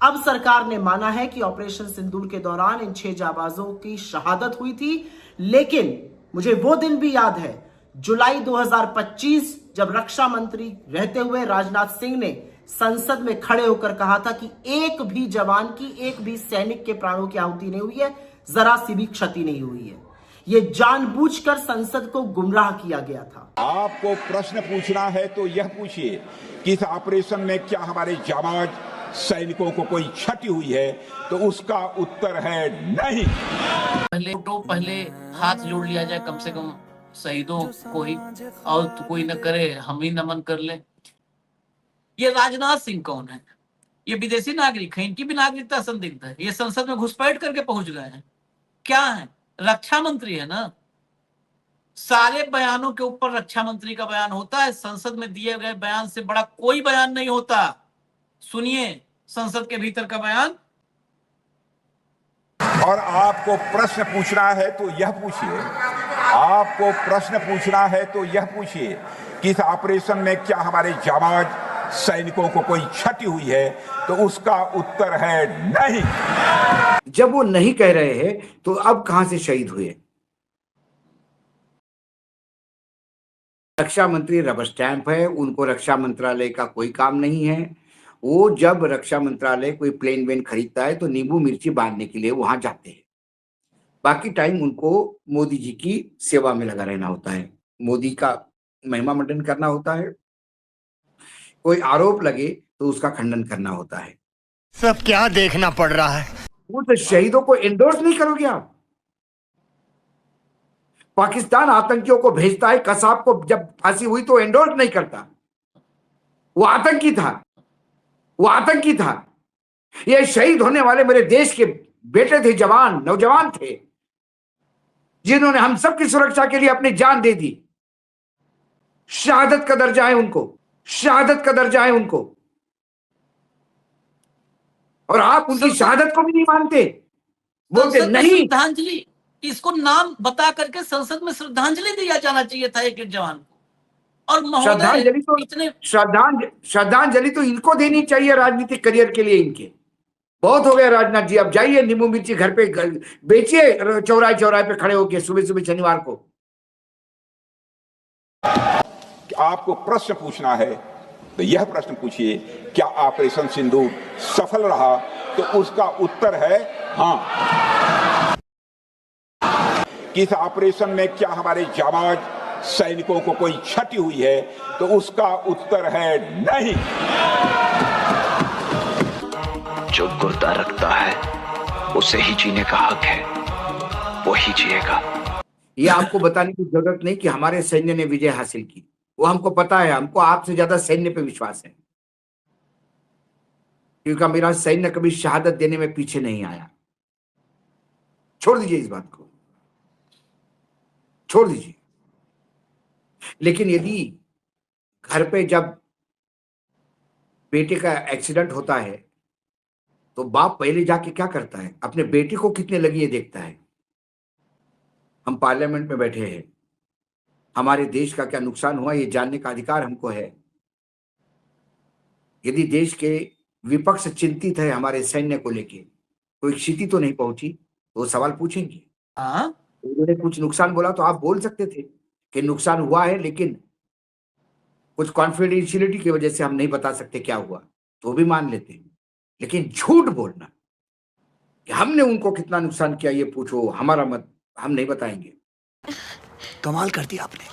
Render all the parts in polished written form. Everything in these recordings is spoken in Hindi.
अब सरकार ने माना है कि ऑपरेशन सिंदूर के दौरान इन 6 जाबाजों की शहादत हुई थी, लेकिन मुझे वो दिन भी याद है, जुलाई 2025, जब रक्षा मंत्री रहते हुए राजनाथ सिंह ने संसद में खड़े होकर कहा था कि एक भी जवान की, एक भी सैनिक के प्राणों की आहुति नहीं हुई है, जरा सी भी क्षति नहीं हुई है। ये जानबूझकर संसद को गुमराह किया गया था। आपको प्रश्न पूछना है तो यह पूछिए कि इस ऑपरेशन में क्या हमारे जाबाज सैनिकों को कोई क्षति हुई है, तो उसका उत्तर है नहीं। पहले हाथ जोड़ लिया जाए कम से कम शहीदों को ही, और तो कोई न करे हम ही नमन कर ले। ये राजनाथ सिंह कौन है? ये विदेशी नागरिक है, इनकी भी नागरिकता संदिग्ध है। ये संसद में घुसपैठ करके पहुंच गए हैं। क्या है? रक्षा मंत्री है ना। सारे बयानों के ऊपर रक्षा मंत्री का बयान होता है। संसद में दिए गए बयान से बड़ा कोई बयान नहीं होता। सुनिए संसद के भीतर का बयान। और आपको प्रश्न पूछना है तो यह पूछिए, आपको प्रश्न पूछना है तो यह पूछिए कि इस ऑपरेशन में क्या हमारे जाबाज सैनिकों को कोई क्षति हुई है, तो उसका उत्तर है नहीं। जब वो नहीं कह रहे हैं तो अब कहां से शहीद हुए? रक्षा मंत्री रबर स्टैंप है, उनको रक्षा मंत्रालय का कोई काम नहीं है। वो जब रक्षा मंत्रालय कोई प्लेन वेन खरीदता है तो नींबू मिर्ची बांधने के लिए वहां जाते हैं। बाकी टाइम उनको मोदी जी की सेवा में लगा रहना होता है, मोदी का महिमा मंडन करना होता है। कोई आरोप लगे तो उसका खंडन करना होता है। सब क्या देखना पड़ रहा है? वो तो शहीदों को एंडोर्स नहीं करोगे आप? पाकिस्तान आतंकियों को भेजता है, कसाब को जब फांसी हुई तो एंडोर्स नहीं करता। वो आतंकी था, वो आतंकी था। ये शहीद होने वाले मेरे देश के बेटे थे, जवान, नौजवान थे, जिन्होंने हम सबकी सुरक्षा के लिए अपनी जान दे दी। शहादत का दर्जा है उनको, शहादत का दर्जा है उनको। और आप उनकी शहादत को भी नहीं मानते, बोलते नहीं। श्रद्धांजलि, इसको नाम बता करके संसद में श्रद्धांजलि दिया जाना चाहिए था एक जवान को। और श्रद्धांजलि तो इनको देनी चाहिए राजनीतिक करियर के लिए। इनके बहुत हो गया राजनाथ जी, अब जाइए नींबू मिर्ची घर पे बेचिए, चौराहे चौराहे पे खड़े होके सुबह सुबह शनिवार को। आपको प्रश्न पूछना है तो यह प्रश्न पूछिए, क्या ऑपरेशन सिंदूर सफल रहा, तो उसका उत्तर है हाँ। किस ऑपरेशन में क्या हमारे जाबाज सैनिकों को कोई क्षति हुई है, तो उसका उत्तर है नहीं। जो गुर्दा रखता है उसे ही जीने का हक है, वो ही जिएगा। ये आपको बताने की जरूरत नहीं कि हमारे सैन्य ने विजय हासिल की, वो हमको पता है। हमको आपसे ज्यादा सैन्य पे विश्वास है, क्योंकि मेरा सैन्य कभी शहादत देने में पीछे नहीं आया। छोड़ दीजिए इस बात को, छोड़ दीजिए। लेकिन यदि घर पे जब बेटे का एक्सीडेंट होता है तो बाप पहले जाके क्या करता है? अपने बेटे को कितने लगी है देखता है। हम पार्लियामेंट में बैठे हैं, हमारे देश का क्या नुकसान हुआ ये जानने का अधिकार हमको है। यदि देश के विपक्ष चिंतित है हमारे सैन्य को लेके, कोई क्षति तो नहीं पहुंची, तो वो सवाल पूछेंगे। उन्होंने कुछ नुकसान बोला तो आप बोल सकते थे कि नुकसान हुआ है, लेकिन कुछ कॉन्फिडेंशियलिटी की वजह से हम नहीं बता सकते क्या हुआ, तो भी मान लेते हैं। लेकिन झूठ बोलना कि हमने उनको कितना नुकसान किया ये पूछो, हमारा मत, हम नहीं बताएंगे। कमाल कर दिया आपने।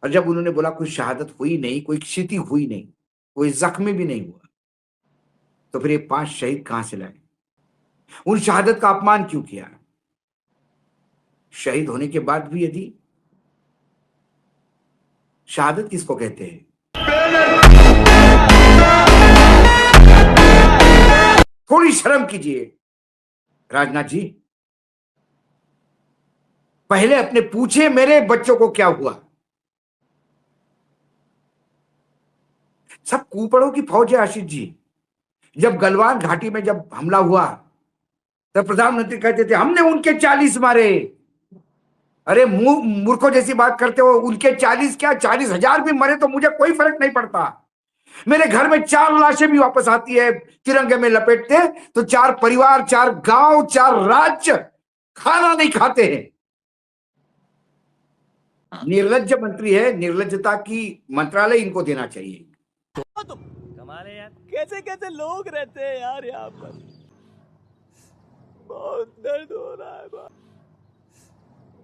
और जब उन्होंने बोला कोई शहादत हुई नहीं, कोई क्षति हुई नहीं, कोई जख्मी भी नहीं हुआ, तो फिर ये 5 शहीद कहां से लाए? उन शहादत का अपमान क्यों किया? शहीद होने के बाद भी यदि शहादत किसको कहते हैं? थोड़ी शर्म कीजिए राजनाथ जी। पहले अपने पूछे मेरे बच्चों को क्या हुआ। सब कुपड़ों की फौज है आशीष जी। जब गलवान घाटी में जब हमला हुआ तब प्रधानमंत्री कहते थे हमने उनके 40 मारे। अरे मूर्खों जैसी बात करते हो, उनके 40 क्या 40,000 भी मरे तो मुझे कोई फर्क नहीं पड़ता। मेरे घर में 4 लाशें भी वापस आती है तिरंगे में लपेटते, तो 4 परिवार, 4 गांव, 4 राज्य खाना नहीं खाते हैं। निर्लज्ज मंत्री है, निर्लज्जता की मंत्रालय इनको देना चाहिए। कमाल है यार, कैसे कैसे लोग रहते हैं यार यहाँ पर। बहुत दर्द हो रहा है,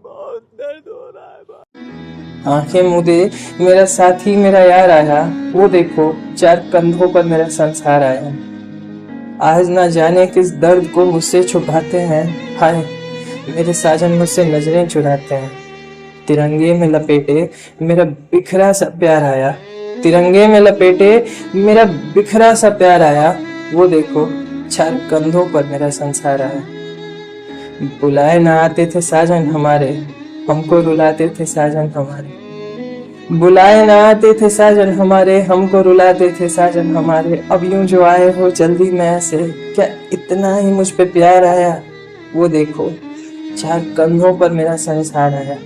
बहुत दर्द हो रहा है। आंखें मूंदे मेरा साथी मेरा यार आया, वो देखो 4 कंधों पर मेरा संसार आया। आज ना जाने किस दर्द को मुझसे छुपाते हैं, हाय मेरे साजन मुझसे नजरें चुराते हैं। तिरंगे में लपेटे मेरा बिखरा सा प्यार आया, तिरंगे में लपेटे मेरा बिखरा सा प्यार आया। वो देखो 4 कंधों पर मेरा संसार आया। बुलाए ना आते थे साजन हमारे, हमको रुलाते थे साजन हमारे। बुलाए ना आते थे साजन हमारे, हमको रुलाते थे साजन हमारे। अब यूं जो आए हो जल्दी में ऐसे, क्या इतना ही मुझ पे प्यार आया। वो देखो 4 कंधों पर मेरा संसार आया।